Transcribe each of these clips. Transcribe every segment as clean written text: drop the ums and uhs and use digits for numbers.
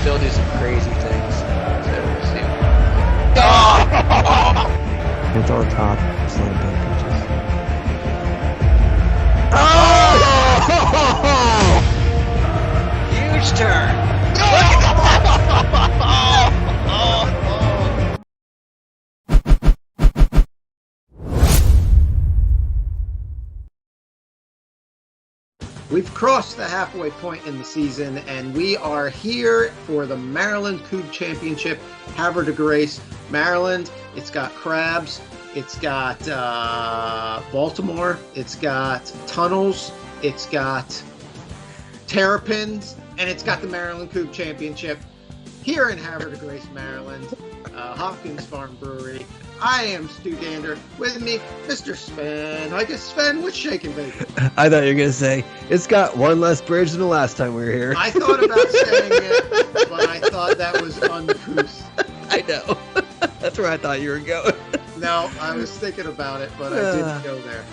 still do some crazy things. So we'll see. It's on top. Slam dunk pitches. Huge turn. We've crossed the halfway point in the season, and we are here for the Maryland Kubb Championship, Havre de Grace, Maryland. It's got crabs, it's got Baltimore, it's got tunnels, it's got terrapins, and it's got the Maryland Kubb Championship here in Havre de Grace, Maryland, Hopkins Farm Brewery. I am Stu Gander. With me, Mr. Sven. I guess, Sven, what's shaking, baby? I thought you were going to say, it's got one less bridge than the last time we were here. I thought about saying it, but I thought that was uncouth. I know. That's where I thought you were going. No, I was thinking about it, but I didn't go there.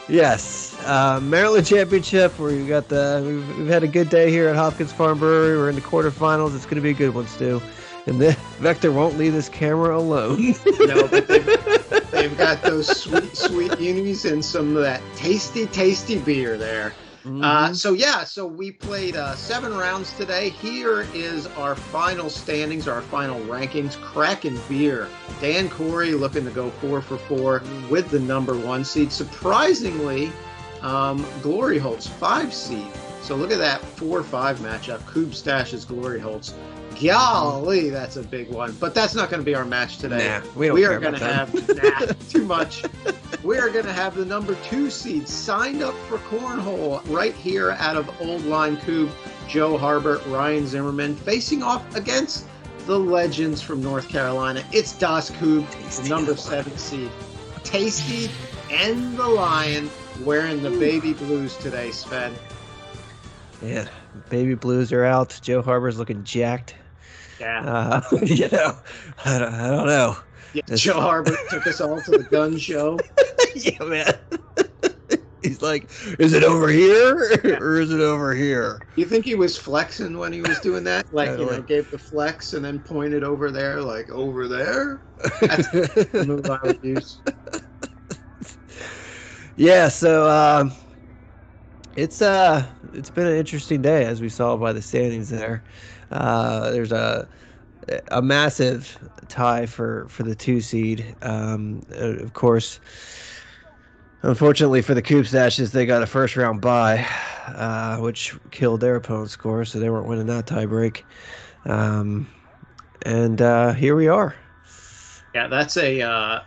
Yes. Maryland Championship, where you got we've had a good day here at Hopkins Farm Brewery. We're in the quarterfinals. It's going to be a good one, Stu. And then Vector won't leave this camera alone. No, but they've got those sweet unis and some of that tasty beer there. Mm-hmm. So we played 7 rounds today. Here is our final standings, our final rankings. Kraken Beer, Dan Corey looking to go 4 for 4 with the number 1 seed. Surprisingly, Glory Holtz 5 seed. So look at that 4-5 matchup. Kubb Stash's Glory Holtz. Golly, that's a big one. But that's not going to be our match today. Nah, we are going to have too much. We are going to have the number 2 seed signed up for cornhole right here out of Old Line Kubb. Joe Harbert, Ryan Zimmerman facing off against the legends from North Carolina. It's Das Kubb, the number 7 seed. Tasty and the Lion wearing the baby blues today, Sven. Yeah, baby blues are out. Joe Harbor's looking jacked. Yeah. I don't know. Yeah, Joe Harbert took us all to the gun show. Yeah, man. He's like, is it over here or is it over here? You think he was flexing when he was doing that? Like, Totally. gave the flex and then pointed over there, like, over there? That's the move I would use. Yeah, so it's been an interesting day, as we saw by the standings there. There's a massive tie for the 2 seed. Of course, unfortunately for the Kubb Stashes, they got a first round bye, which killed their opponent's score, so they weren't winning that tie break. And here we are. Yeah, that's a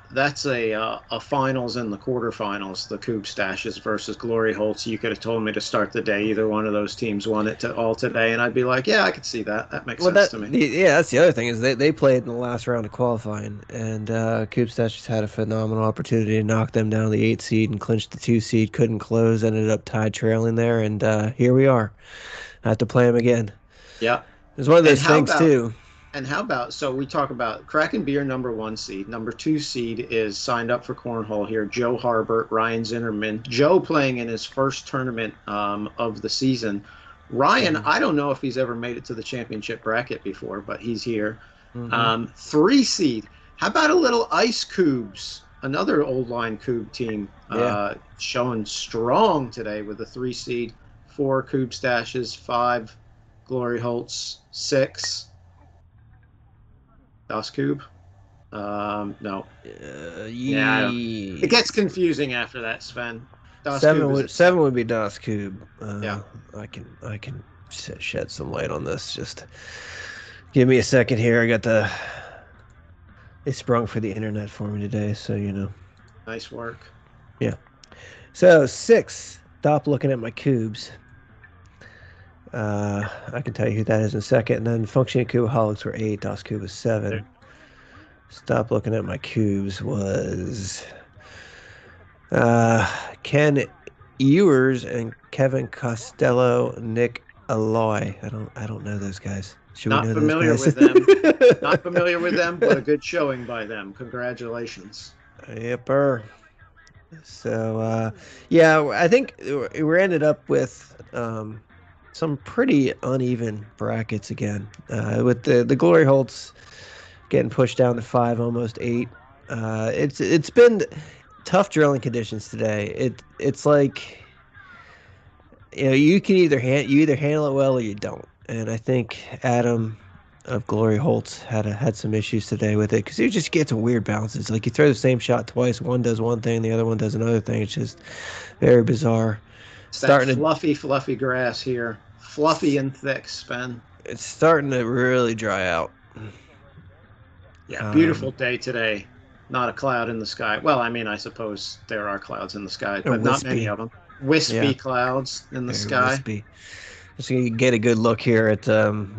finals and the quarterfinals, the Kubb Stashes versus Glory Holtz. You could have told me to start the day either one of those teams won it all today, and I'd be like, yeah, I could see that. That makes sense to me. Yeah, that's the other thing is they played in the last round of qualifying, and Kubb Stashes had a phenomenal opportunity to knock them down to the 8 seed and clinch the 2 seed. Couldn't close, ended up tied trailing there, and here we are. I have to play them again. Yeah, it's one of those things too. And how about, so we talk about Kraken Beer, number 1 seed. Number 2 seed is signed up for cornhole here. Joe Harbert, Ryan Zimmerman. Joe playing in his first tournament of the season. Ryan, I don't know if he's ever made it to the championship bracket before, but he's here. 3 seed. How about a little Ice Kubbs? Another Old Line Kubb team showing strong today with the 3 seed. 4 Kubb Stashes, 5 Glory Holtz, 6 Das Kubb? No. Yeah. It gets confusing after that, Sven. Seven would be Das Kubb. Yeah. I can shed some light on this. Just give me a second here. I got they sprung for the internet for me today, so you know. Nice work. Yeah. So 6. Stop looking at my Kubbs. I can tell you who that is in a second. And then Functioning Kubbaholics were 8. Das Kubb was 7. There. Stop looking at my Kubbs was Ken Ewers and Kevin Costello, Nick Aloy. I don't know those guys. Should Not we know familiar those with guys? them. Not familiar with them, but a good showing by them. Congratulations. Yepper. So yeah, I think we ended up with some pretty uneven brackets again. With the Glory Holts getting pushed down to 5, almost 8. It's been tough drilling conditions today. It's like, you can either handle it well or you don't. And I think Adam of Glory Holtz had some issues today with it because he just gets some weird bounces. Like you throw the same shot twice, one does one thing, the other one does another thing. It's just very bizarre. It's that fluffy grass here, fluffy and thick, Sven. It's starting to really dry out. Yeah, beautiful day today. Not a cloud in the sky. Well, I mean, I suppose there are clouds in the sky, but not many of them. Wispy clouds in the sky. Wispy. Just so you can get a good look here at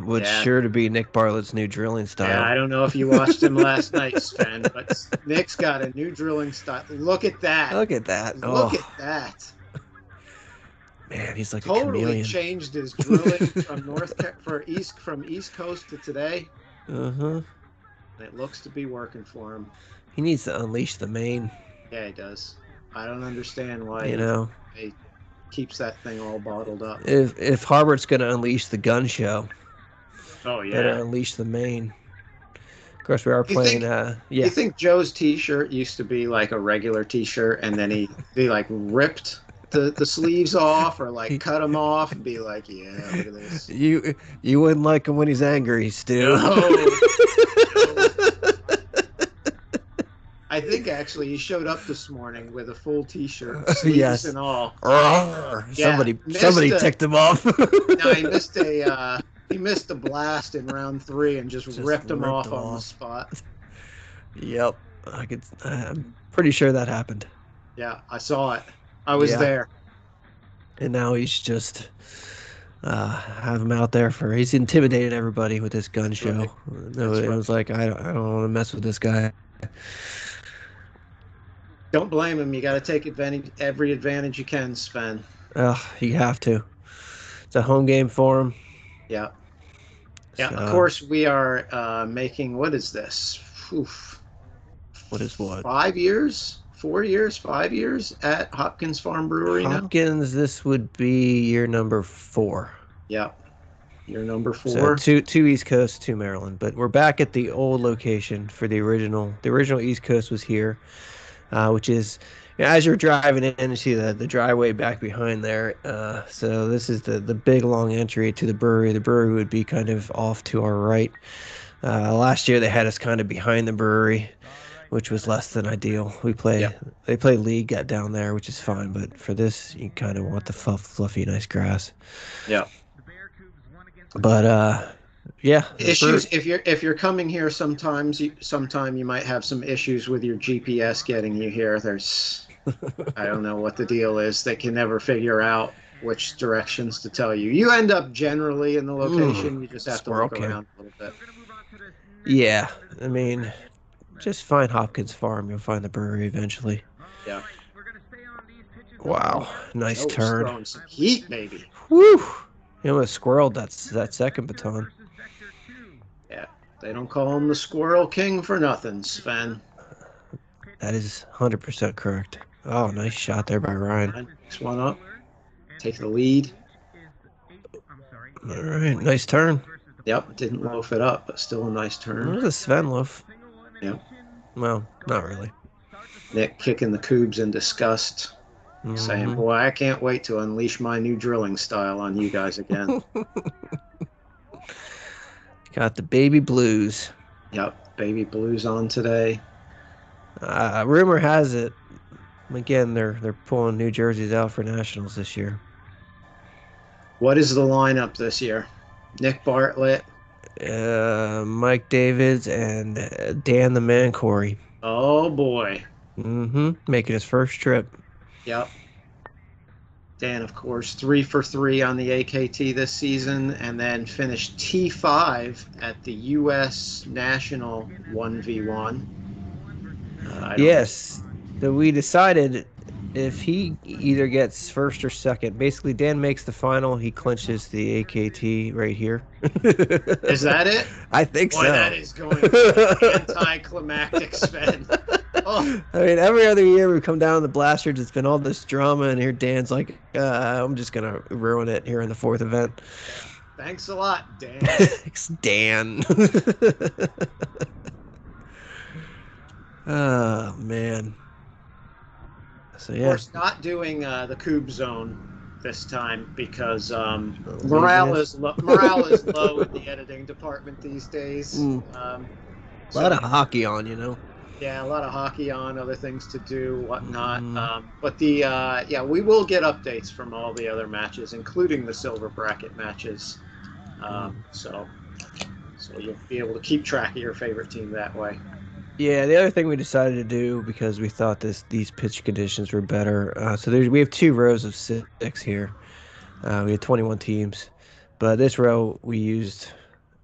what's sure to be Nick Bartlett's new drilling style. Yeah, I don't know if you watched him last night, Sven, but Nick's got a new drilling style. Look at that. Look at that. Look at that. Man, he's like totally a chameleon. Changed his drilling from East Coast to today. Uh-huh. It looks to be working for him. He needs to unleash the main. Yeah, he does. I don't understand why he keeps that thing all bottled up. If Harbert's going to unleash the gun show, better unleash the main. Of course, we are playing. You think Joe's T-shirt used to be like a regular T-shirt, and then he like ripped the sleeves off or like cut them off and be like, yeah, look at this. You wouldn't like him when he's angry, Stu. No. I think actually he showed up this morning with a full T-shirt, sleeves and all. Somebody ticked him off. No, he missed a blast in round 3 and just ripped him off on the spot. Yep, I'm pretty sure that happened. Yeah, I saw it. I was there. And now he's just have him out there he's intimidated everybody with this gun show. Right. No, it was like I don't want to mess with this guy. Don't blame him. You got to take every advantage you can, Sven. You have to. It's a home game for him. Yeah. Yeah. So, of course, we are making. What is this? Oof. What is what? 5 years? 4 years? 5 years at Hopkins Farm Brewery Hopkins, now? This would be year number 4. Yep. Year number 4. So two East Coast, 2 Maryland. But we're back at the old location for the original. The original East Coast was here, which is, as you're driving in, you see the driveway back behind there. So this is the big long entry to the brewery. The brewery would be kind of off to our right. Last year they had us kind of behind the brewery, which was less than ideal. They play league down there, which is fine, but for this you kind of want the fluffy, nice grass. Yeah. But issues if you're coming here sometime you might have some issues with your GPS getting you here. There's I don't know what the deal is. They can never figure out which directions to tell you. You end up generally in the location. You just have to look around a little bit. Yeah, I mean, just find Hopkins Farm. You'll find the brewery eventually. Yeah. Wow, nice turn. Throwing some heat, baby. Woo! He almost squirreled that second baton. Yeah, they don't call him the Squirrel King for nothing, Sven. That is 100% correct. Oh, nice shot there by Ryan. Next one up. Take the lead. All right, nice turn. Yep, didn't loaf it up, but still a nice turn. It was a Sven loaf. Yep. Well, not really. Nick kicking the Kubbs in disgust. Saying, boy, I can't wait to unleash my new drilling style on you guys again. Got the baby blues. Yep, baby blues on today. Rumor has it, again, they're pulling New Jerseys out for nationals this year. What is the lineup this year? Nick Bartlett, Mike Davids, and Dan the Man Corey. Oh boy. Making his first trip. Yep. Dan, of course, 3 for 3 on the AKT this season, and then finished T5 at the U.S. National 1v1. Yes. So we decided if he either gets first or second, basically Dan makes the final, he clinches the AKT right here. Is that it? I think so. Boy, that is going to be anticlimactic, Sven. Oh. I mean, every other year we come down to the Blasters, it's been all this drama, and here Dan's like, I'm just gonna ruin it here in the fourth event. Yeah. Thanks a lot, Dan. Thanks, Dan. Oh man. So Of yeah, course, not doing the Kubb zone this time because laziness. morale is low in the editing department these days. Mm. Um, A lot so of hockey on, you know. yeah, a lot of hockey on, other things to do, whatnot. Mm. But the we will get updates from all the other matches, including the silver bracket matches. So you'll be able to keep track of your favorite team that way. Yeah, the other thing we decided to do because we thought these pitch conditions were better. We have 2 rows of 6 here. We had 21 teams, but this row we used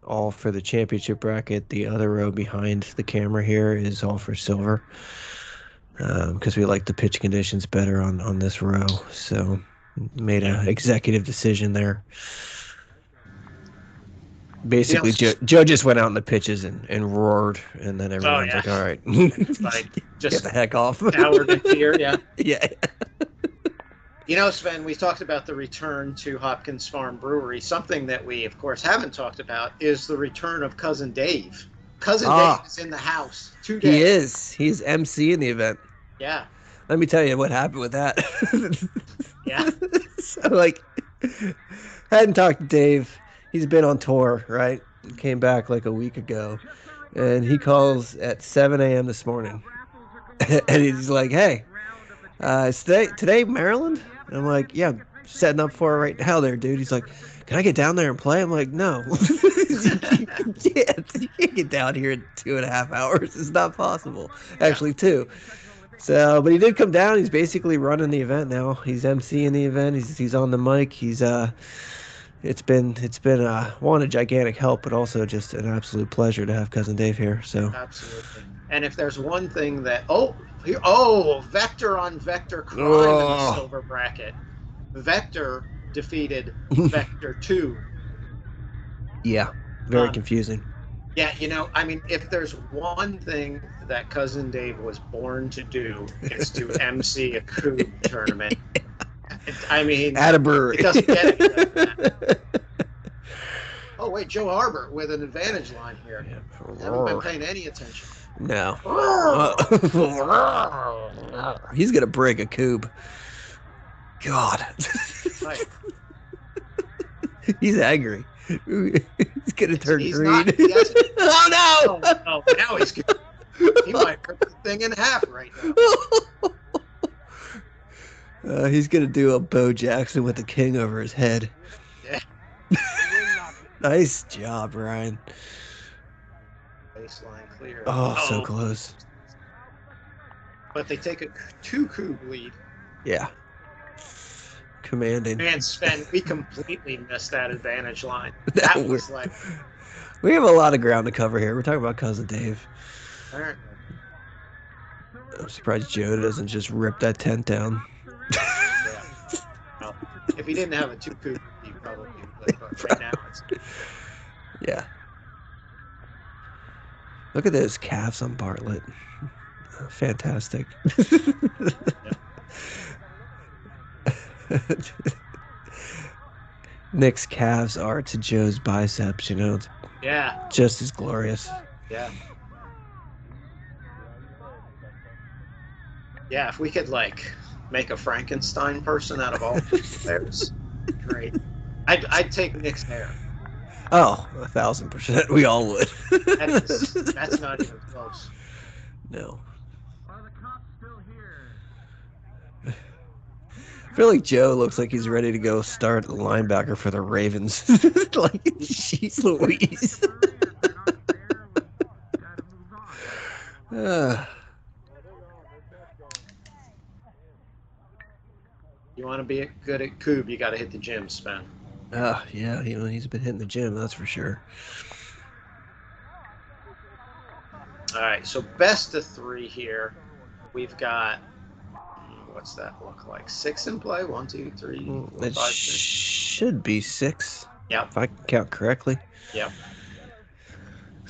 all for the championship bracket. The other row behind the camera here is all for silver, because we like the pitch conditions better on this row. So made a executive decision there. Basically, Joe just went out in the pitches and roared, and then everyone's like, all right, Like, get just the heck off. cowered in fear, yeah. Yeah. You know, Sven, we talked about the return to Hopkins Farm Brewery. Something that we, of course, haven't talked about is the return of Cousin Dave. Cousin Dave is in the house today. He is. He's MC in the event. Yeah. Let me tell you what happened with that. Yeah. So, hadn't talked to Dave. He's been on tour, right? Came back like a week ago. And he calls at 7 a.m. this morning. And he's like, hey, is today Maryland? And I'm like, yeah, I'm setting up for it right now there, dude. He's like, can I get down there and play? I'm like, no. You can't get down here in 2.5 hours. It's not possible. Actually, 2. So, but he did come down. He's basically running the event now. He's emceeing the event. He's on the mic. It's been a gigantic help, but also just an absolute pleasure to have Cousin Dave here. So absolutely. And if there's one thing that Vector on Vector crime in the silver bracket. Vector defeated Vector 2. Yeah, very confusing. Yeah, I mean, if there's one thing that Cousin Dave was born to do, it's to MC a Kubb tournament. I mean, at a brewery. It doesn't get any like that. Oh, wait, Joe Harbert with an advantage line here. Yeah. Haven't been paying any attention. No. He's going to break a Kubb. God. Right. He's angry. He's going to turn green. Oh, no! Oh, now he's good. He might rip the thing in half right now. He's going to do a Bo Jackson with the king over his head. Yeah. Nice job, Ryan. Baseline clear. Oh, so close. But they take a 2 Kubb lead. Yeah. Commanding. Man, Sven, we completely missed that advantage line. That was like... We have a lot of ground to cover here. We're talking about Cousin Dave. All right. I'm surprised Joe doesn't just rip that tent down. Yeah. Well, if he didn't have a 2 Kubb, he probably would. But right now, it's... Yeah. Look at those calves on Bartlett. Fantastic. Nick's calves are to Joe's biceps, It's just as glorious. Yeah. Yeah, if we could make a Frankenstein person out of all players, great. I'd take Nick's hair. Oh, 1,000%. We all would. That's not even close. No. Are the cops still here? I feel like Joe looks like he's ready to go start linebacker for the Ravens. Jeez Louise. You want to be good at Kubb, you got to hit the gym, Sven. Yeah, he's been hitting the gym, that's for sure. All right, so best of 3 here. We've got, what's that look like? 6 in play? 1, 2, 3, 4, 5, 6. Should be 6. Yep. If I can count correctly. Yep.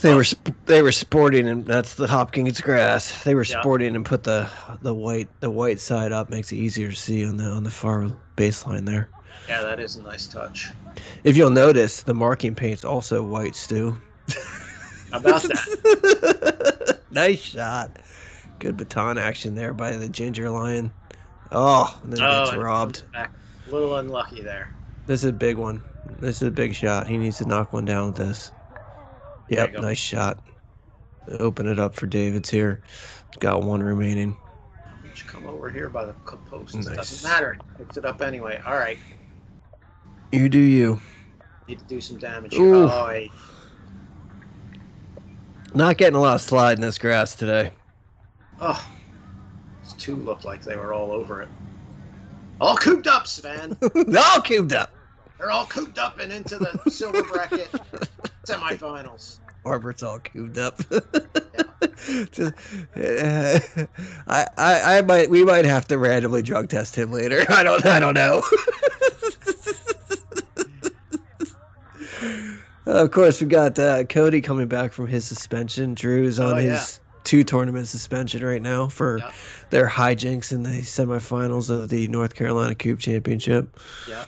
They were sporting, and that's the Hopkins grass. They were Yeah. sporting and put the white side up, makes it easier to see on the far baseline there. Yeah, that is a nice touch. If you'll notice, the marking paint's also white, Stu. How about that? Nice shot. Good baton action there by the Ginger Lion. Oh, and then it gets and it robbed. comes back. A little unlucky there. This is a big one. This is a big shot. He needs to knock one down with this. There Yep, you go. nice shot. Open it up for Davids here. Got one remaining. Just come over here by the post. Nice. Doesn't matter. Picked it up anyway. All right. You do you. Need to do some damage here. Ooh. Oh, hey. Not getting a lot of slide in this grass today. Oh, these two looked like they were all over it. All cooped up, Sven. All cubed up. They're all cooped up and into the silver bracket semifinals. Harbert's all cubed up. We might have to randomly drug test him later. I don't know. Of course, we got Cody coming back from his suspension. Drew's on his 2-tournament suspension right now for their hijinks in the semifinals of the North Carolina Kubb Championship. Yeah.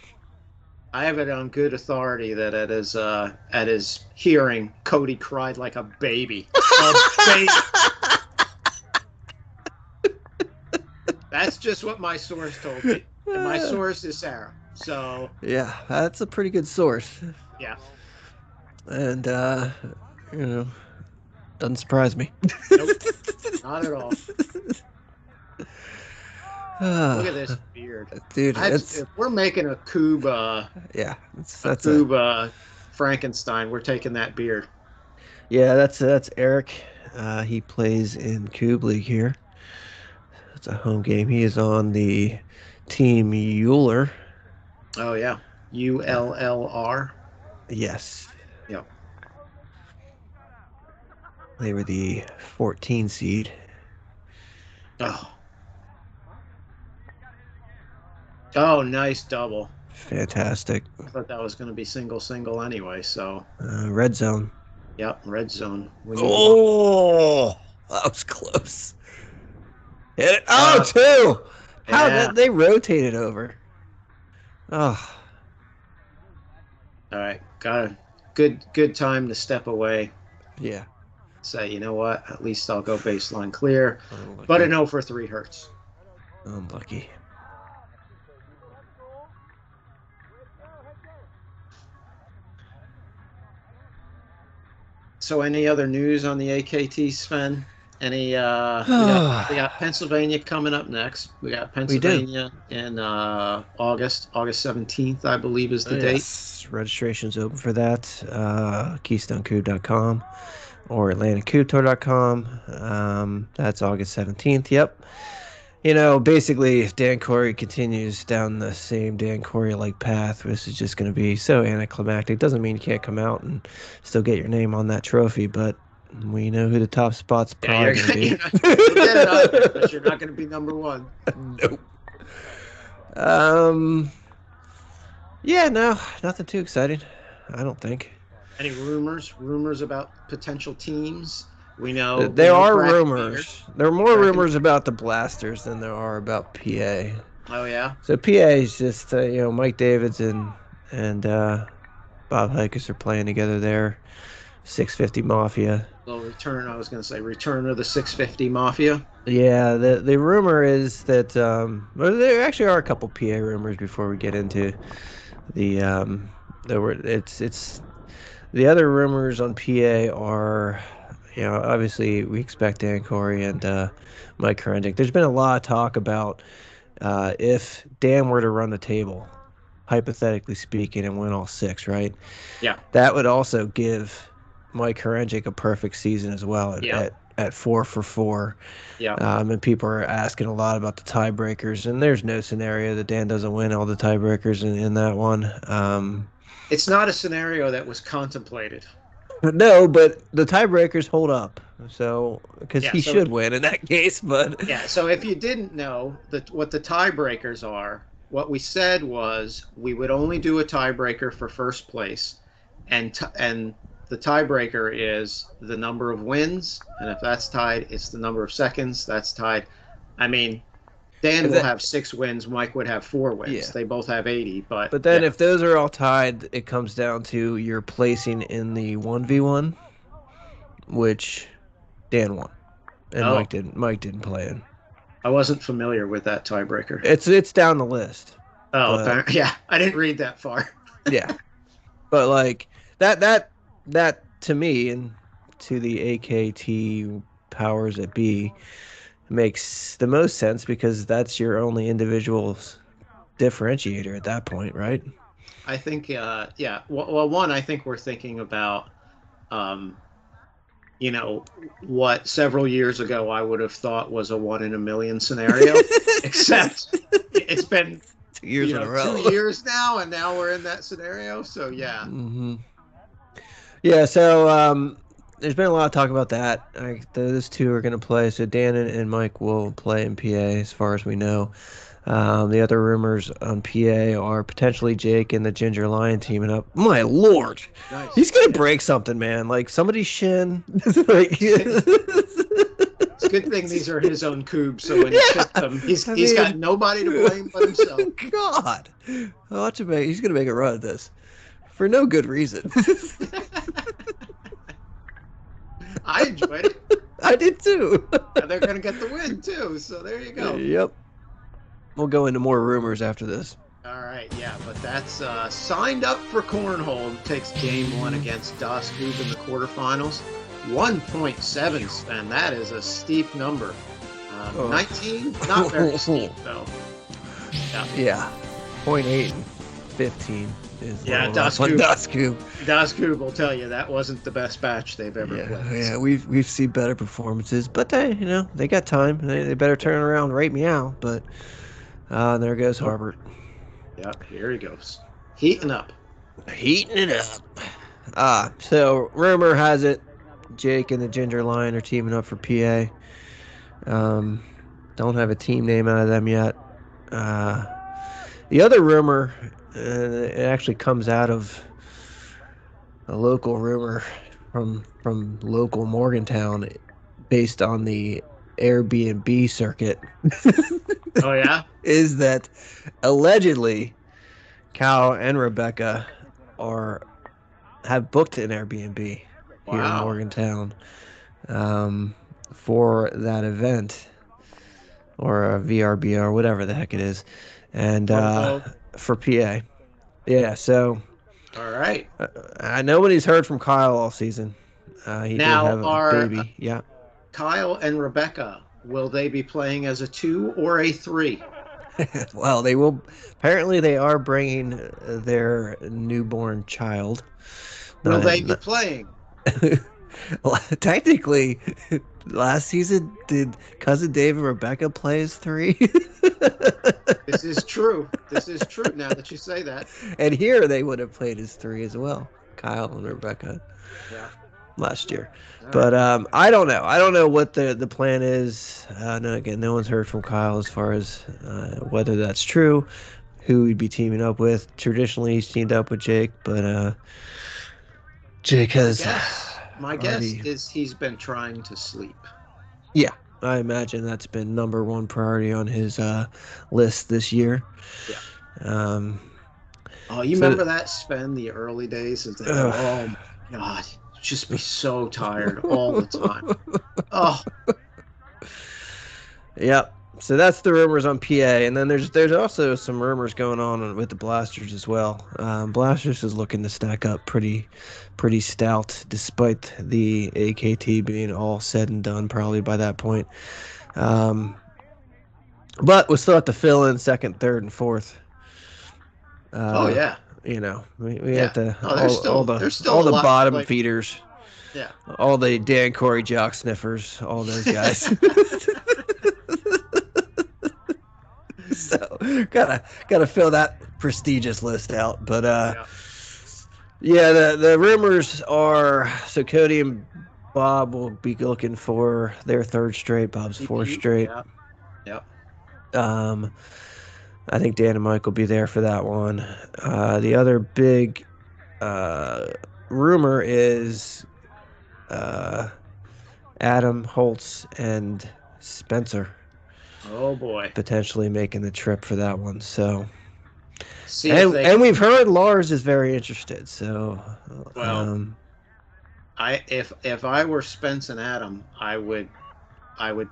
I have it on good authority that at his hearing, Cody cried like a baby. A baby. That's just what my source told me. And my source is Sarah. So yeah, that's a pretty good source. Yeah. And doesn't surprise me. Nope. Not at all. Look at this beard, dude. If we're making a Kubb, that's Kubb Frankenstein. We're taking that beard. Yeah, that's Eric. He plays in Kubb League here. It's a home game. He is on the team Euler. Oh yeah, ULLR. Yes. Yep. They were the 14 seed. Oh, nice double. Fantastic. I thought that was going to be single anyway, so. Red zone. Yep, red zone. Oh, that was close. Hit it. Oh, two. How did they rotate it over? Oh. All right, got a good time to step away. Yeah. Say, you know what? At least I'll go baseline clear. But an 0 for 3 hurts. Unlucky. So any other news on the AKT, Sven? Any we got Pennsylvania coming up next. We got Pennsylvania in August 17th, I believe is the date. Registration's open for that. KeystoneKubb.com or AtlanticKubbTour.com. That's August 17th. Yep. Basically, if Dan Corey continues down the same Dan Corey-like path, this is just going to be so anticlimactic. Doesn't mean you can't come out and still get your name on that trophy, but we know who the top spot's probably going to be. You'll get it out there, but you're not going to be number one. Nope. Yeah, no, nothing too exciting, I don't think. Any rumors about potential teams? We know there are rumors. There are more rumors about the Blasters than there are about PA. Oh yeah. So PA is just Mike Davids and Bob Hikus are playing together there. 650 Mafia. Return of the 650 Mafia. Yeah, the rumor is that there actually are a couple PA rumors before we get into the the other rumors on PA are. Obviously we expect Dan Corey and Mike Karendick. There's been a lot of talk about if Dan were to run the table, hypothetically speaking, and win all 6, right? Yeah. That would also give Mike Karendick a perfect season as well at 4 for 4. Yeah. And people are asking a lot about the tiebreakers, and there's no scenario that Dan doesn't win all the tiebreakers in that one. It's not a scenario that was contemplated. No, but the tiebreakers hold up. So, because he should win in that case, but yeah. So if you didn't know what the tiebreakers are, what we said was we would only do a tiebreaker for first place, and the the tiebreaker is the number of wins, and if that's tied, it's the number of seconds that's tied. I mean, Dan will have 6 wins. Mike would have 4 wins. Yeah. They both have 80, but then if those are all tied, it comes down to your placing in the 1v1, which Dan won, and Oh. Mike didn't play in. I wasn't familiar with that tiebreaker. It's down the list. Oh, but, yeah, I didn't read that far. Yeah, but like that to me and to the AKT powers that be makes the most sense, because that's your only individual differentiator at that point, right? I think, yeah. Well, one, I think we're thinking about, what several years ago I would have thought was a 1 in a million scenario, except it's been 2 years in a row. 2 years now, and now we're in that scenario. So yeah. Mm-hmm. Yeah. So there's been a lot of talk about that. Those two are going to play. So Dan and Mike will play in PA, as far as we know. The other rumors on PA are potentially Jake and the Ginger Lion teaming up. My lord, Nice. He's gonna break something, man. Like somebody's shin. It's a good thing these are his own Kubb, so when he picks them, he's got nobody to blame but himself. God, watch him. He's gonna make a run at this for no good reason. I enjoyed it. I did too. And they're gonna get the win too. So there you go. Yep. We'll go into more rumors after this. All right, yeah, but that's signed up for cornhole. Takes game 1 against Das Kubb in the quarterfinals. 1.7 spend. That is a steep number. 19, not very steep though. Yeah. 0.8 and 15 is Das Kubb. Das Kubb. Das Kubb will tell you that wasn't the best batch they've ever played. Yeah, we've seen better performances, but they got time. They better turn around right meow. But there goes Harbert. Yeah, here he goes. Heating up. Heating it up. So rumor has it Jake and the Ginger Lion are teaming up for PA. Don't have a team name out of them yet. The other rumor, it actually comes out of a local rumor from local Morgantown, based on the Airbnb circuit. Oh yeah? Is that allegedly Cal and Rebecca have booked an Airbnb here in Morgantown for that event, or a VRBO, or whatever the heck it is, and for PA. Yeah, so all right. Nobody's heard from Kyle all season. He did have a baby. Yeah. Kyle and Rebecca, will they be playing as a 2 or a 3? Well, they will. Apparently, they are bringing their newborn child. Will they be playing? Well, technically, last season, did Cousin Dave and Rebecca play as 3? This is true. This is true now that you say that. And here they would have played as 3 as well, Kyle and Rebecca. Yeah. Last year. But I don't know. I don't know what the plan is. No one's heard from Kyle as far as whether that's true, who he'd be teaming up with. Traditionally, he's teamed up with Jake, but Jake has... My guess is he's been trying to sleep. Yeah, I imagine that's been number 1 priority on his list this year. Yeah. Remember that spend the early days? And oh, my God. Just be so tired all the time. Oh. Yep. So that's the rumors on PA, and then there's also some rumors going on with the Blasters as well. Blasters is looking to stack up pretty stout, despite the AKT being all said and done probably by that point. But we'll still have to fill in second, third, and fourth. Yeah. We have to all the bottom feeders. Yeah. All the Dan Corey jock sniffers, all those guys. So gotta fill that prestigious list out. But the rumors are so Cody and Bob will be looking for their 3rd straight, Bob's 4th straight. Yep. I think Dan and Mike will be there for that one. The other big rumor is Adam Holtz and Spencer Oh boy. potentially making the trip for that one. So, See if they. and we've heard Lars is very interested. So, Well, if I were Spence and Adam, I would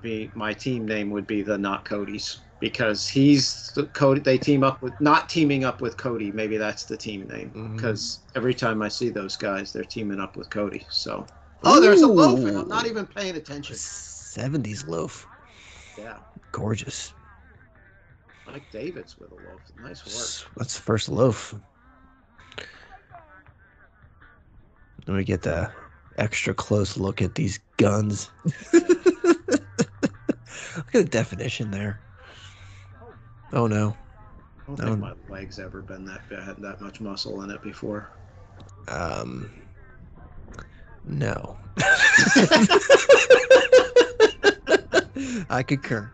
be, my team name would be the Not Cody's, because he's the Cody. They team up with, not teaming up with Cody. Maybe that's the team name, because every time I see those guys, they're teaming up with Cody. So, there's a loaf, and I'm not even paying attention. 70s loaf. Yeah, Gorgeous. Mike David's with a loaf. Nice work. That's the first loaf. Let me get the extra close look at these guns. Look at the definition there. Oh no. I don't think my leg's ever been that bad, that much muscle in it before. No. I concur.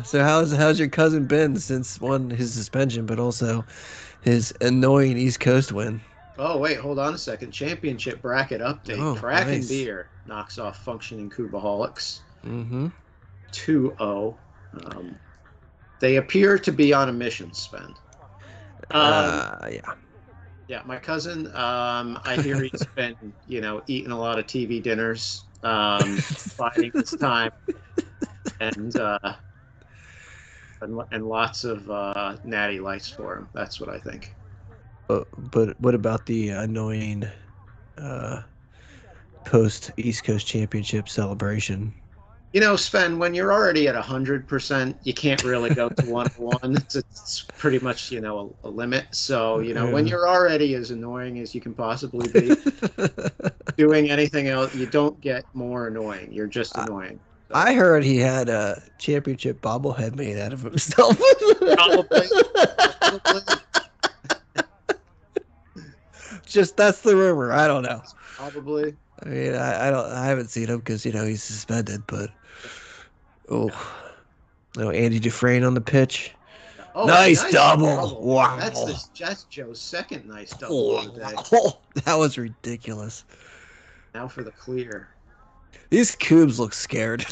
So how's your cousin been since, one, his suspension, but also his annoying East Coast win? Oh wait, hold on a second. Championship bracket update. Oh, Kraken nice. Beer knocks off functioning Kubaholics. Mm-hmm. 2-0. They appear to be on a mission, Sven. Yeah. Yeah, my cousin, I hear he's been, eating a lot of TV dinners, biding his time, and lots of natty lights for him. That's what I think. But what about the annoying post East Coast Championship celebration? Sven, when you're already at 100%, you can't really go to 101. It's pretty much, a limit. So, when you're already as annoying as you can possibly be, doing anything else, you don't get more annoying. You're just annoying. So. I heard he had a championship bobblehead made out of himself. Probably. Just, that's the rumor. I don't know. Probably. I mean, I haven't seen him because he's suspended. But Andy Dufresne on the pitch. Oh, nice double. Wow, that's Joe's second nice double of the day. That was ridiculous. Now for the clear. These Kubs look scared.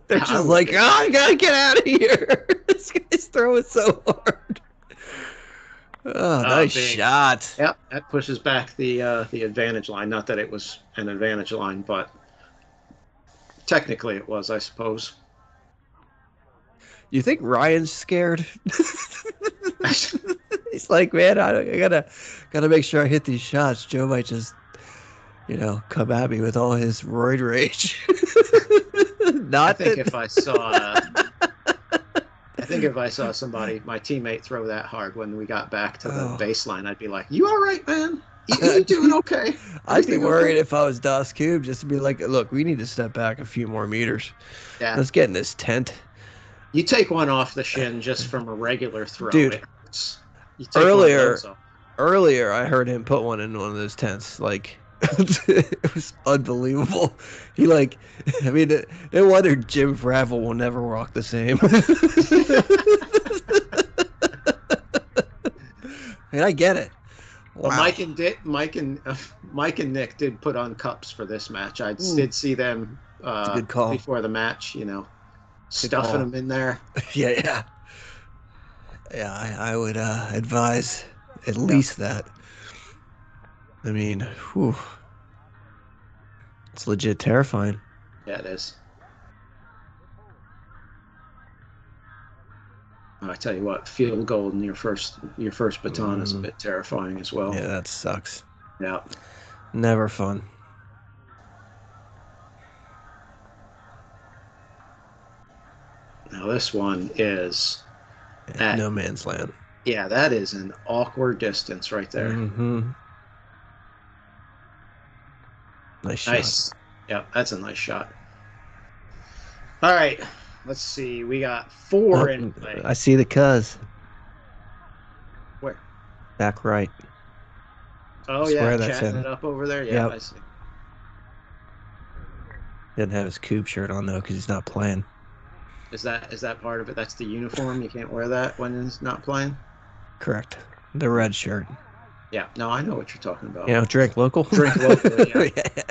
They're just like, I gotta get out of here. This guy's throwing so hard. Oh, nice shot. Yep, that pushes back the advantage line. Not that it was an advantage line, but technically it was, I suppose. You think Ryan's scared? He's like, man, I gotta make sure I hit these shots. Joe might just, come at me with all his roid rage. I think if I saw somebody, my teammate, throw that hard when we got back to the baseline, I'd be like, "You all right, man? You doing okay?" I'd be worried if I was Das Kube, just to be like, "Look, we need to step back a few more meters. Yeah, let's get in this tent." You take one off the shin just from a regular throw, dude. It hurts. Earlier, I heard him put one in one of those tents. Like, it was unbelievable. He no wonder Jim Fravel will never walk the same. I get it. Wow. Well, Mike and Nick did put on cups for this match. I did see them good call. Before the match. Stuffing them in there. Yeah. I would advise at least that. I mean, whew. It's legit terrifying. Yeah, it is. I tell you what, field goal in your first baton is a bit terrifying as well. Yeah, that sucks. Yeah. Never fun. Now this one is at no man's land. Yeah, that is an awkward distance right there. Mm-hmm. Nice shot. Yeah, that's a nice shot. All right, let's see. We got 4 in play. I see the cuz. Where? Back right. Oh, yeah, chatting it up over there? Yeah, yep. I see. He doesn't have his Coop shirt on, though, because he's not playing. Is that part of it? That's the uniform. You can't wear that when he's not playing. Correct. The red shirt. Yeah. No, I know what you're talking about. You know, drink local. Drink locally. Yeah. Yeah.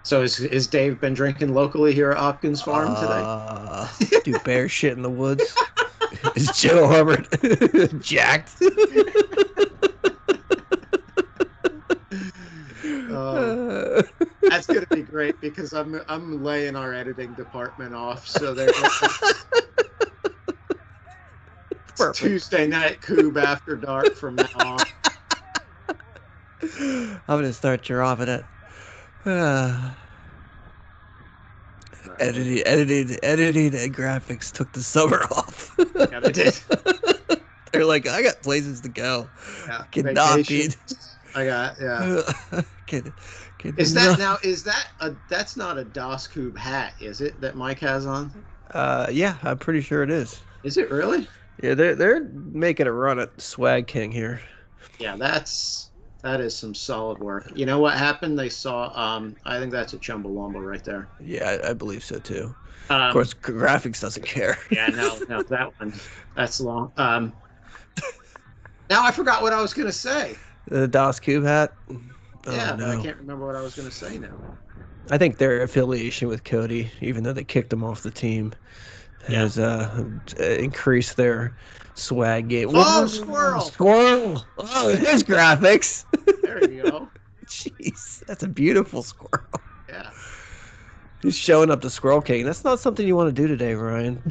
So is Dave been drinking locally here at Hopkins Farm today? Do bear shit in the woods. Is Joe Hubbard jacked? That's gonna be great because I'm laying our editing department off, so they're Tuesday night Kubb after dark from now on. I'm gonna start dropping it. Editing and graphics took the summer off. Yeah, they did. They're like, I got places to go. Yeah, Cannot be. vacations. I got Is that's not a Das Kubb hat, is it, that Mike has on? Yeah, I'm pretty sure it is. Is it really? Yeah, they're making a run at Swag King here. Yeah, that is some solid work. You know what happened? They saw I think that's a Chumbawamba right there. Yeah, I believe so too. Of course, graphics doesn't care. Yeah, no, that one. That's long. Now I forgot what I was gonna say. The Das Kubb hat. Yeah, Oh, but I no. can't remember what I was gonna say now. I think their affiliation with Cody, even though they kicked him off the team, has increased their swag game. Oh, squirrel! Squirrel! Oh, there's graphics. There you go. Jeez, that's a beautiful squirrel. Yeah. He's showing up to Squirrel King. That's not something you want to do today, Ryan.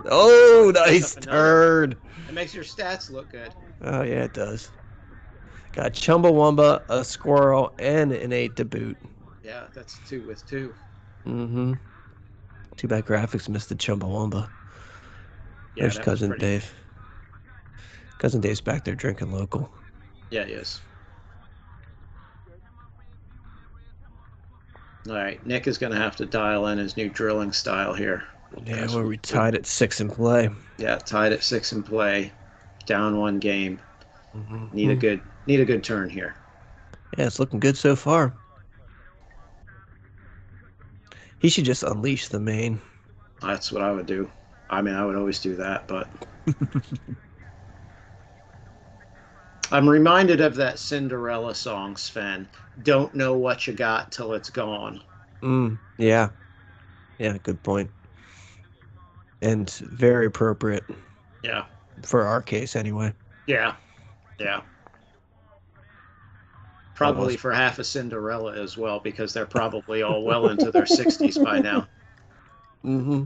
Oh, nice turn. It makes your stats look good. Oh, yeah, it does. Got Chumbawamba, a squirrel, and an 8 to boot. Yeah, that's 2 with 2. Mm-hmm. Too bad graphics missed the Chumbawamba. Yeah, There's Cousin Dave. Cousin Dave's back there drinking local. Yeah, he is. All right, Nick is going to have to dial in his new drilling style here. Yeah, where we tied at 6 in play. Yeah, tied at 6 in play, down 1 game. Mm-hmm. Need a good turn here. Yeah, it's looking good so far. He should just unleash the main. That's what I would do. I mean, I would always do that, but I'm reminded of that Cinderella song, Sven. Don't know what you got till it's gone. Yeah. Yeah, good point. And very appropriate. Yeah. For our case, anyway. Yeah. Yeah. Probably for half of Cinderella as well, because they're probably all well into their 60s by now. Mm-hmm.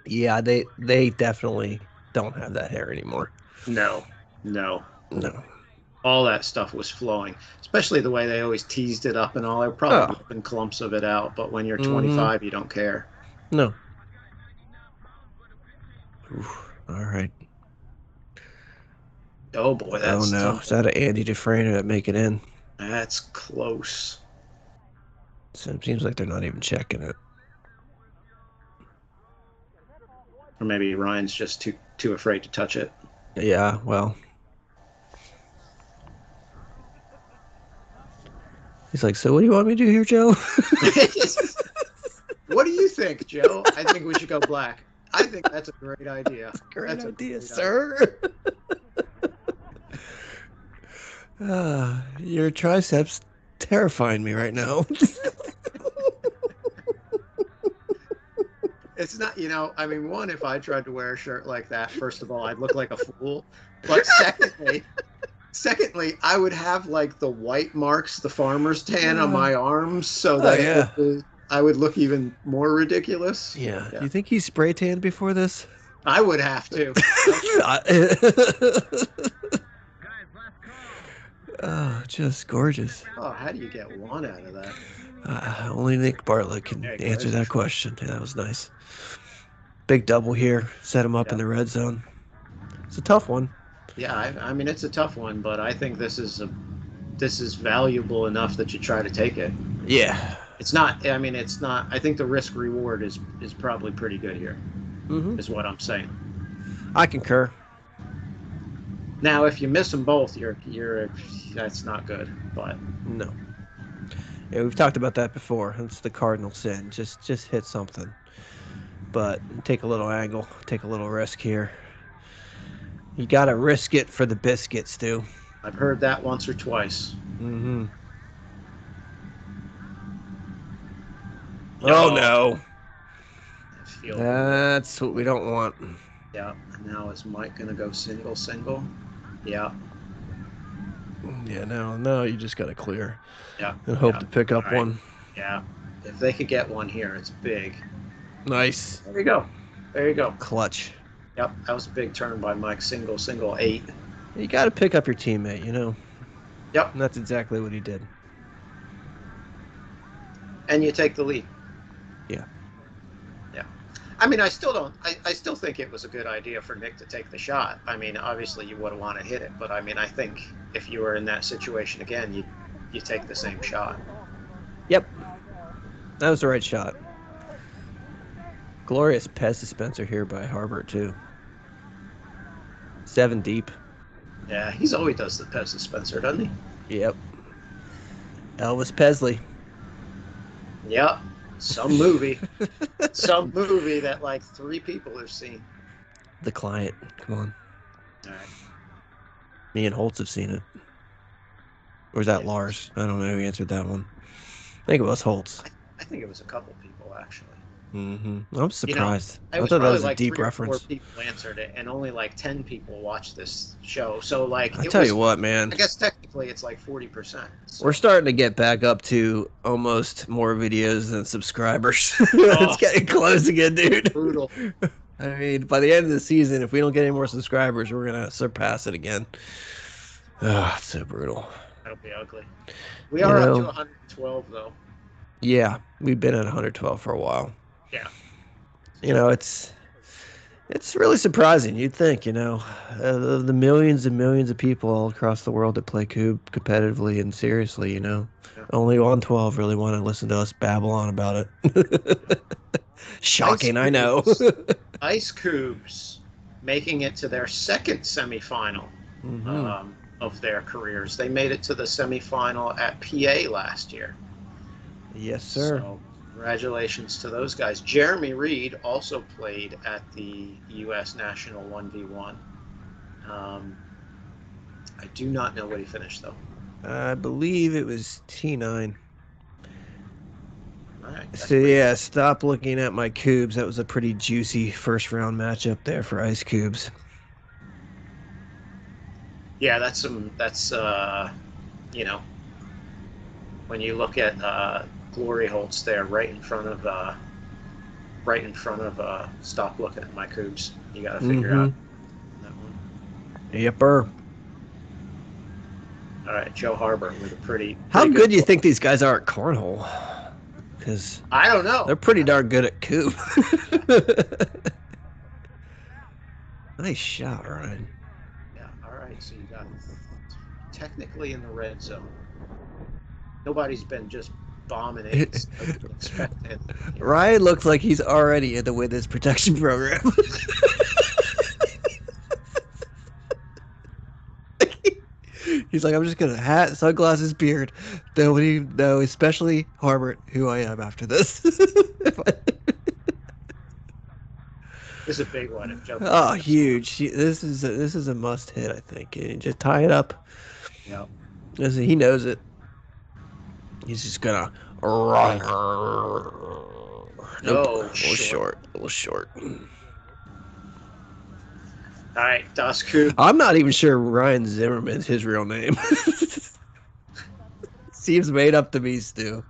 Yeah, they definitely don't have that hair anymore. No. All that stuff was flowing, especially the way they always teased it up and all. They're probably ripping clumps of it out, but when you're 25, you don't care. No. Oof, all right. Oh boy, that's tough. Is that an Andy Dufresne that make it in? That's close. So it seems like they're not even checking it. Or maybe Ryan's just too afraid to touch it. Yeah, well. He's like, so what do you want me to do here, Joe? What do you think, Joe? I think we should go black. I think that's a great idea. Great idea, sir. Your triceps terrifying me right now. It's not, I mean, one, if I tried to wear a shirt like that, first of all, I'd look like a fool. But secondly, I would have like the white marks, the farmer's tan on my arms, so that I would look even more ridiculous. Yeah. You think he spray tanned before this? I would have to. Oh, just gorgeous. Oh, how do you get one out of that? Only Nick Bartlett can answer that question. Yeah, that was nice. Big double here. Set him up in the red zone. It's a tough one. Yeah, I mean, it's a tough one, but I think this is valuable enough that you try to take it. Yeah. It's not. I mean, it's not. I think the risk reward is probably pretty good here. Mm-hmm. Is what I'm saying. I concur. Now, if you miss them both, you're that's not good. But no. Yeah, we've talked about that before. It's the cardinal sin. Just hit something. But take a little angle, take a little risk here. You gotta risk it for the biscuit, Stu. I've heard that once or twice. Mm-hmm. No. Oh no. I feel That's what we don't want. Yeah. And now is Mike gonna go single? Yeah. Yeah, no, you just gotta clear Yeah. and hope Yeah. to pick up All right. one. Yeah. If they could get one here, it's big. Nice. There you go. There you go. Clutch. Yep. That was a big turn by Mike. Single, 8. You gotta pick up your teammate, you know? Yep. And that's exactly what he did. And you take the lead. Yeah. Yeah. I mean, I still don't. I still think it was a good idea for Nick to take the shot. I mean, obviously you would want to hit it, but I mean, I think if you were in that situation again, you take the same shot. Yep. That was the right shot. Glorious Pez dispenser here by Harbert, too. 7 deep. Yeah, he's always does the Pez dispenser, doesn't he? Yep. Elvis Presley. Yep. Some movie. Some movie that like 3 people have seen. The Client. Come on. All right. Me and Holtz have seen it. Or was that Lars? I don't know who answered that one. I think it was Holtz. I think it was a couple people actually. Mm-hmm. I'm surprised. You know, I thought that was a like deep 3 or reference. 4 people answered it, and only like 10 people watched this show. So like, I tell you what, man. I guess technically it's like 40%. So. We're starting to get back up to almost more videos than subscribers. It's getting close again, dude. Brutal. I mean, by the end of the season, if we don't get any more subscribers, we're gonna surpass it again. Ah, it's so brutal. That'll be ugly. We are up to 112 though. Yeah, we've been at 112 for a while. Yeah. You know, it's really surprising. You'd think, you know, the millions and millions of people all across the world that play Kubb competitively and seriously, you know, only 112 really want to listen to us babble on about it. Shocking, I know. Ice Kubbs making it to their second semifinal of their careers. They made it to the semifinal at PA last year. Yes, sir. So, congratulations to those guys. Jeremy Reed also played at the U.S. National 1v1. I do not know what he finished, though. I believe it was T9. All right, So, yeah, stop looking at my Kubbs. That was a pretty juicy first-round matchup there for Ice Kubbs. Yeah, that's you know, when you look at Glory Holtz there right in front of stop looking at my Kubbs. You got to figure out that one. Yepper. All right, Joe Harbor with a pretty How good good do you think these guys are at cornhole? Because I don't know. they're pretty darn good at Kubb. Nice shot, Ryan. Yeah, all right, so you got technically in the red zone. Nobody's been just bombing it. Ryan looks like he's already in the witness protection program. He's like, I'm just gonna hat, sunglasses, beard. Nobody know, especially Harbert, who I am after this. This is a big one. Oh, huge! This is a must hit, I think. And just tie it up. Yeah. He knows it. He's just gonna run. Nope. A little short. All right, Das Kubb. I'm not even sure Ryan Zimmerman's his real name. Seems made up to me, Stu.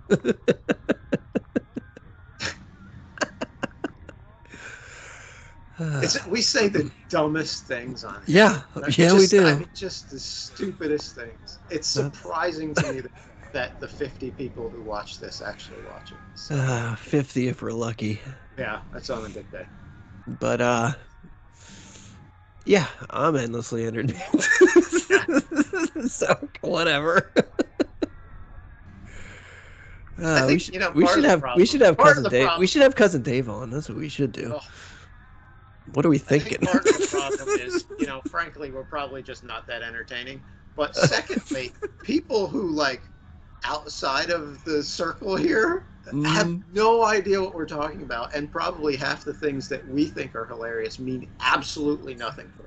We say the dumbest things on it. Yeah, we do. I mean, just the stupidest things. It's surprising to me that the 50 people who watch this actually watch it. So. 50 if we're lucky. Yeah, that's on a good day. But yeah, I'm endlessly entertained. So whatever. I think, we should have cousin Dave. We should have cousin Dave on. That's what we should do. Oh. What are we thinking? I think part of the problem is, frankly, we're probably just not that entertaining. But secondly, people who outside of the circle here have Mm. no idea what we're talking about, and probably half the things that we think are hilarious mean absolutely nothing for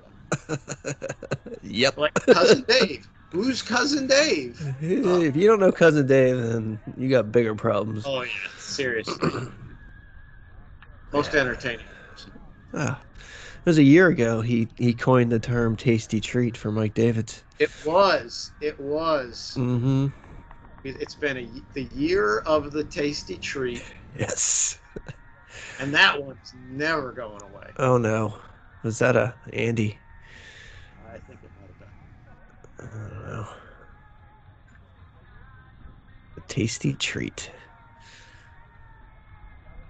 them. Yep. Like Cousin Dave. Who's Cousin Dave? If you don't know Cousin Dave, then you got bigger problems. Oh yeah, seriously. Most entertaining person. Ah, it was a year ago he coined the term tasty treat for Mike Davids. It was. It was. Mm-hmm. It's been the year of the tasty treat, Yes. and that one's never going away. Oh no. Was that a Andy? I think it might have been. I don't know. A tasty treat.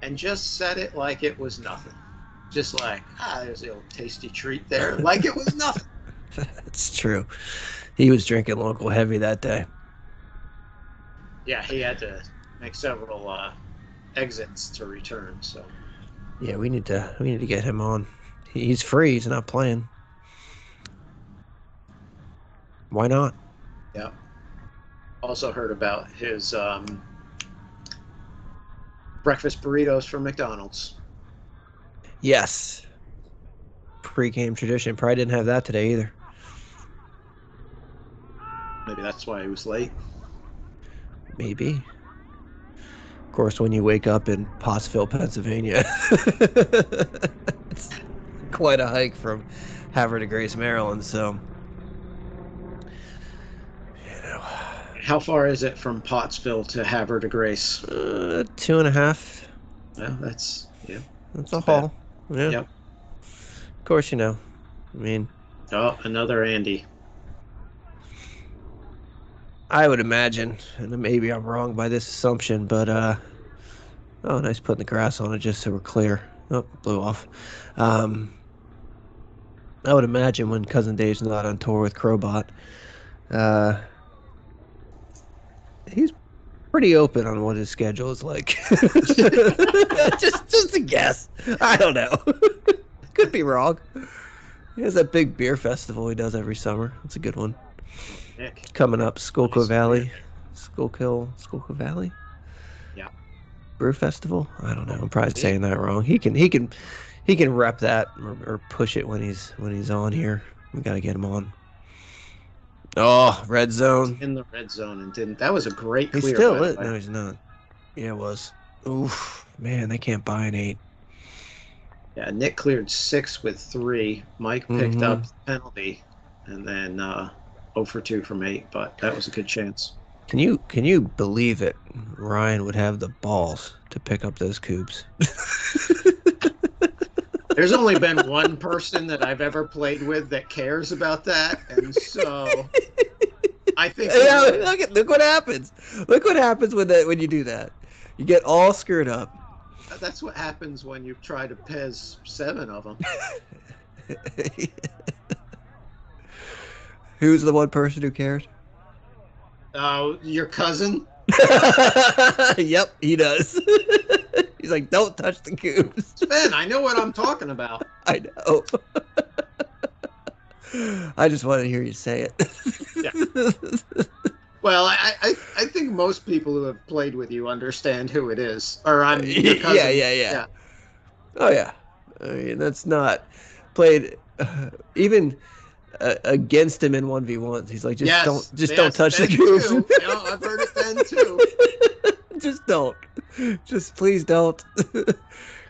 And just said it like it was nothing. Just like, there's the old tasty treat there. Like it was nothing. That's true. He was drinking local heavy that day. Yeah, he had to make several exits to return. So Yeah, we need to get him on. He's free. He's not playing. Why not? yeah. Also heard about his breakfast burritos from McDonald's. Yes. Pre-game tradition. Probably didn't have that today either. Maybe that's why he was late. Maybe. Of course, when you wake up in Pottsville, Pennsylvania, it's quite a hike from Havre de Grace, Maryland. So, you know, How far is it from Pottsville to Havre de Grace? 2.5. Well, that's That's a Not bad. haul. Yeah. Yep. Of course, you know. I mean, Oh, another Andy. I would imagine, and maybe I'm wrong by this assumption, but oh, nice putting the grass on it just so we're clear. Oh, blew off. I would imagine when Cousin Dave's not on tour with Crowbot, he's pretty open on what his schedule is like. just a guess. I don't know. Could be wrong. He has that big beer festival he does every summer. It's a good one. Nick. Coming up, Schuylkill Nice. Valley. Schuylkill Valley? Yeah. Brew Festival? I don't know. I'm probably saying that wrong. He can rep that or push it when he's on here. We gotta get him on. Oh, red zone. In the red zone and didn't. That was a great He's clear. still by the lit. way. No, he's not. Yeah, it was. Oof, man, they can't buy an 8. Yeah, Nick cleared 6 with 3. Mike picked up the penalty, and then 0 for 2 from 8. But that was a good chance. Can you believe it? Ryan would have the balls to pick up those cubes. There's only been one person that I've ever played with that cares about that, and so I think Yeah, look what happens. Look what happens when you do that. You get all screwed up. that's what happens when you try to pez 7 of them. Who's the one person who cares? Your cousin? Yep, he does. He's like, don't touch the cubes. Ben, I know what I'm talking about. I know. I just want to hear you say it. Yeah. Well, I think most people who have played with you understand who it is. Or I'm your cousin. Yeah. Oh yeah. I mean, that's not played even against him in 1v1s. He's like, don't touch the cubes. Yeah, I've heard it then too. Just don't. Just please don't.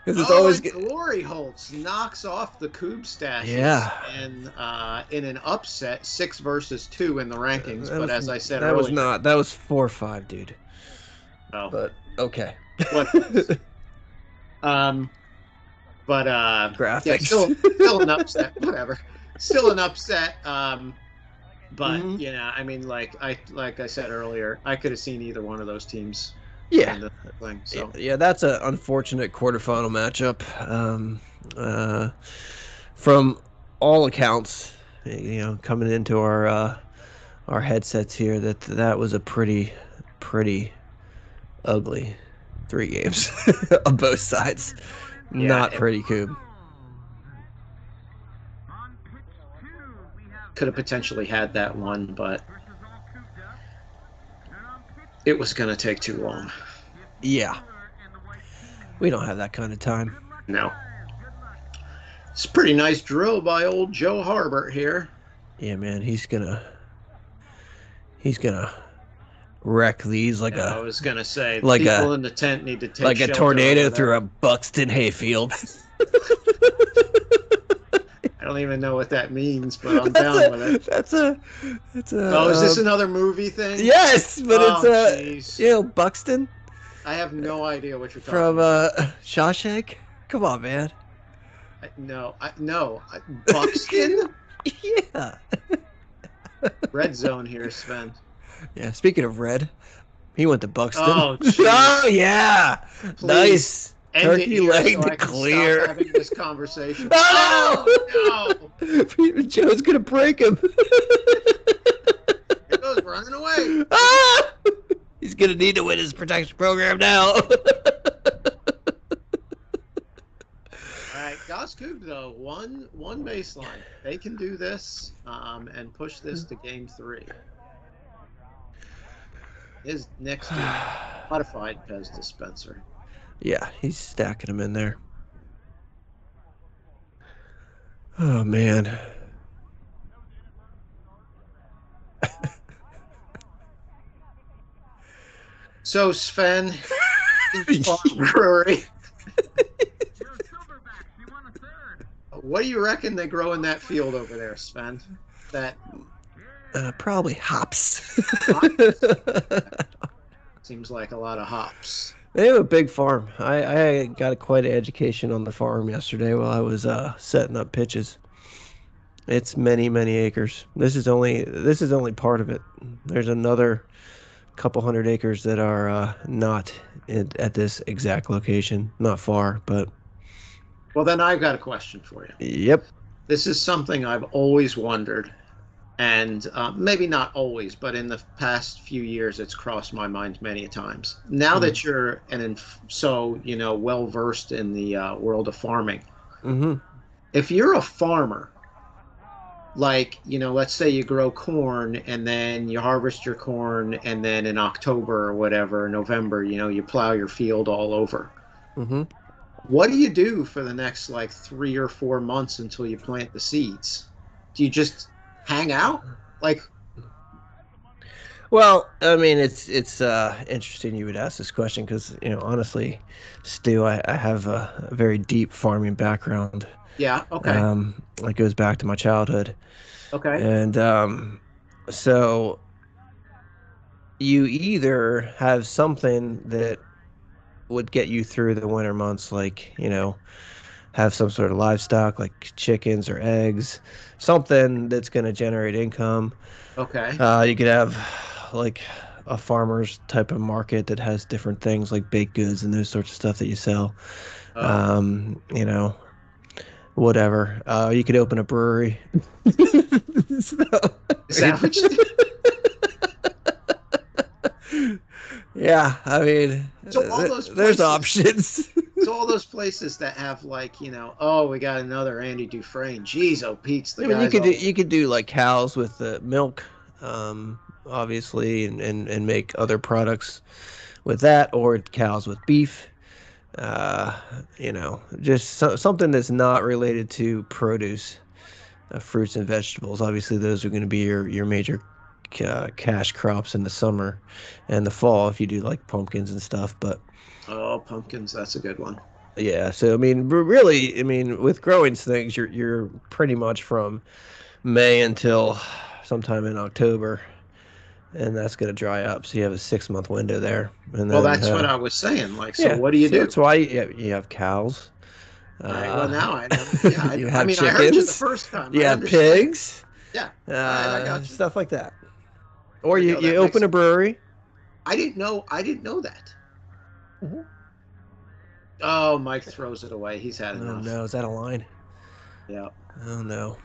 Because it's always always Glory Holtz knocks off the Coob stashes. Yeah. And in an upset, 6 versus 2 in the rankings. But as I said that earlier, was not. That was 4-5, dude. Oh. But okay. What? But Graphics. yeah, still an upset. Whatever. Still an upset. But you know, I mean, like I said earlier, I could have seen either one of those teams. Yeah. In the thing, so. Yeah, that's an unfortunate quarterfinal matchup. From all accounts, you know, coming into our headsets here, that was a pretty ugly 3 games on both sides. Yeah, Not pretty, Coob. Could have potentially had that one, but It was going to take too long. Yeah. We don't have that kind of time. No. It's a pretty nice drill by old Joe Harbert here. Yeah, man, he's gonna wreck these like I was going to say, like people a in the tent need to take like a shelter tornado over through there. a Buxton hayfield. I don't even know what that means, but I'm down with it. That's a Oh, is this another movie thing? yes, but Oh, it's jeez. Buxton I have no idea what you're talking from about. Shawshank. Come on, man. No. Buxton? Yeah. Red zone here, Sven. Yeah. Speaking of red, he went to Buxton. Oh, jeez. Oh yeah. Please Nice. end it Turkey here leg so to I can clear. stop having this conversation. Oh no! Joe's gonna break him. Here goes running away. Ah! He's gonna need to win his protection program now. All right, Goskug though, one baseline. They can do this and push this to game 3. His next team, modified Pez dispenser. Yeah, he's stacking them in there. Oh man. So Sven, Brewery. What do you reckon they grow in that field over there, Sven? That probably hops. seems like a lot of hops. They have a big farm. I got quite an education on the farm yesterday while I was setting up pitches. It's many acres. This is only part of it. There's another couple 100 acres that are not at this exact location, not far, but. Well, then I've got a question for you. Yep. This is something I've always wondered, and maybe not always, but in the past few years, it's crossed my mind many times. Now that you're well versed in the world of farming, if you're a farmer, like, let's say you grow corn and then you harvest your corn, and then in October or whatever, November, you plow your field all over. What do you do for the next 3 or 4 months until you plant the seeds? Do you just hang out? Well, I mean, it's interesting you would ask this question because, honestly, Stu, I have a very deep farming background. Yeah, okay. It goes back to my childhood. Okay. And so you either have something that would get you through the winter months, have some sort of livestock like chickens or eggs, something that's going to generate income. Okay. You could have a farmer's type of market that has different things like baked goods and those sorts of stuff that you sell. Whatever. You could open a brewery. Is that what you do? Yeah, I mean, So all those there's places, options. So all those places that have we got another Andy Dufresne. Jeez, oh Pete's the I mean, guy. you could do cows with the milk, obviously, and make other products with that, or cows with beef. Just something that's not related to produce, fruits and vegetables. Obviously, those are going to be your major cash crops in the summer and the fall if you do pumpkins and stuff. But pumpkins, that's a good one. Yeah, so I mean, really, with growing things, you're pretty much from May until sometime in October, and that's going to dry up. So you have a 6-month window there. And then, that's what I was saying. What do you do? That's why you have cows. All right, well, now I know. Yeah, you have chickens. I heard you the first time. You have pigs. Yeah, I got you. Stuff like that. Or you open a brewery. I didn't know that. Oh, Mike throws it away. He's had enough. Oh no, is that a line? Yeah. Oh no,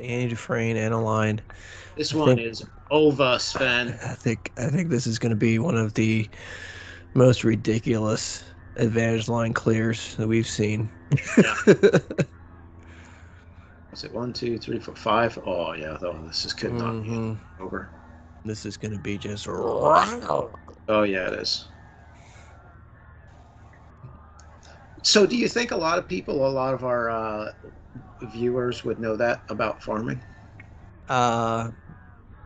Andy Dufresne and a line. This one is over, Sven. I think this is going to be one of the most ridiculous advantage line clears that we've seen. Yeah. Is it 1, 2, 3, 4, 5? Oh yeah, though this is could not be over. This is going to be just Oh yeah, it is. So, do you think a lot of our viewers would know that about farming? I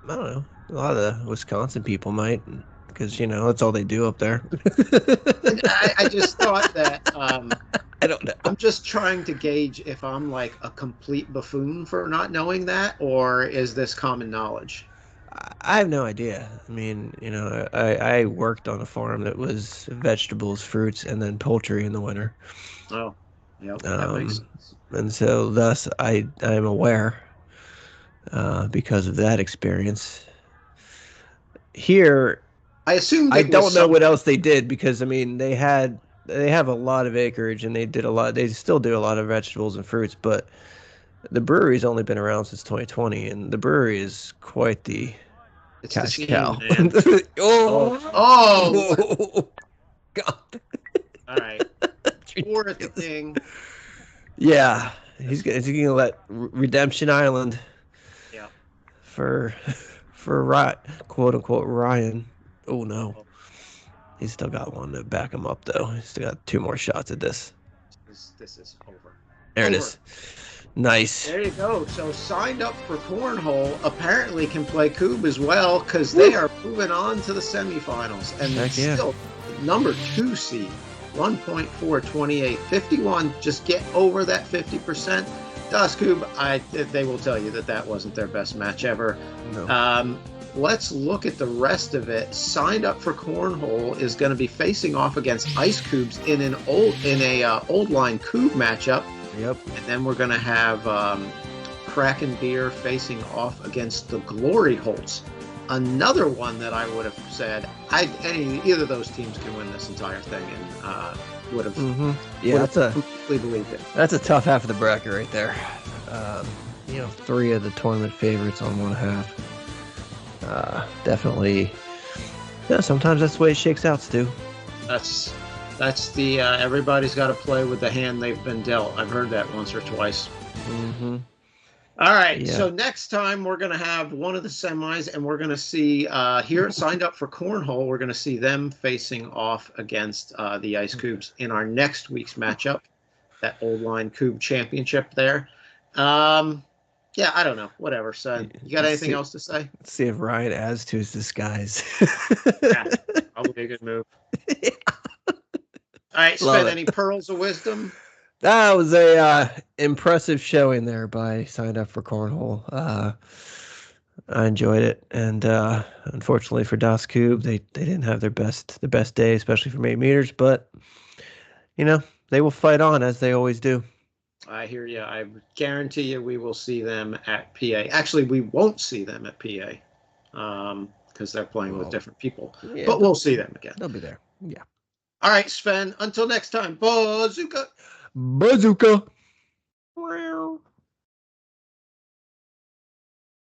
don't know. A lot of the Wisconsin people might, because that's all they do up there. And I just thought that I don't know. I'm just trying to gauge if I'm like a complete buffoon for not knowing that, or is this common knowledge? I have no idea. I mean, I worked on a farm that was vegetables, fruits, and then poultry in the winter. Oh, yep, that makes Um, sense. and so thus I'm aware because of that experience. Here, I assumed I it was don't know some. what else they did because I mean they have a lot of acreage and they still do a lot of vegetables and fruits, but the brewery's only been around since 2020 and the brewery is quite the It's the cash scene, cow. man. Oh, Oh, oh. oh, God. All right. That's Fourth ridiculous. thing. Yeah, he's gonna let Redemption Island Yeah. for quote unquote Ryan. Oh no, Uh-oh. he's still got one to back him up though. He's still got two more shots at this. This is over. There it Over. is. Nice. There you go. So signed up for cornhole apparently can play Coob as well because Woo. they are moving on to the semifinals and Heck yeah. still number 2 seed 1.428 51. Just get over that 50%. Das Coob, they will tell you that wasn't their best match ever. No. Let's look at the rest of it. Signed up for cornhole is going to be facing off against Ice Coobs in a old line Coob matchup. Yep. And then we're going to have Kraken Beer facing off against the Glory Holts. Another one that I would have said either of those teams can win this entire thing, and would have Yeah, completely believed it. that's a tough half of the bracket right there. Three of the tournament favorites on one half. Definitely. Yeah, sometimes that's the way it shakes out, Stu. That's the everybody's got to play with the hand they've been dealt. I've heard that once or twice. Mm-hmm. All right, Yeah. so next time we're going to have one of the semis, and we're going to see here signed up for cornhole. We're going to see them facing off against the Ice Coobs in our next week's matchup, that old line Kubb Championship there. Yeah, I don't know. Whatever, son. You got anything else to say? Let's see if Ryan adds to his disguise. Yeah, probably a good move. Yeah. All right, Sven, any pearls of wisdom? That was a impressive showing there by Signed Up for Cornhole. I enjoyed it, and unfortunately for Das Coob, they didn't have the best day, especially from 8 meters. But they will fight on as they always do. I hear you. I guarantee you, we will see them at PA. Actually, we won't see them at PA because they're playing with different people. Yeah, but we'll see them again. They'll be there. Yeah. All right, Sven. Until next time. Bazooka. Bazooka. Wow.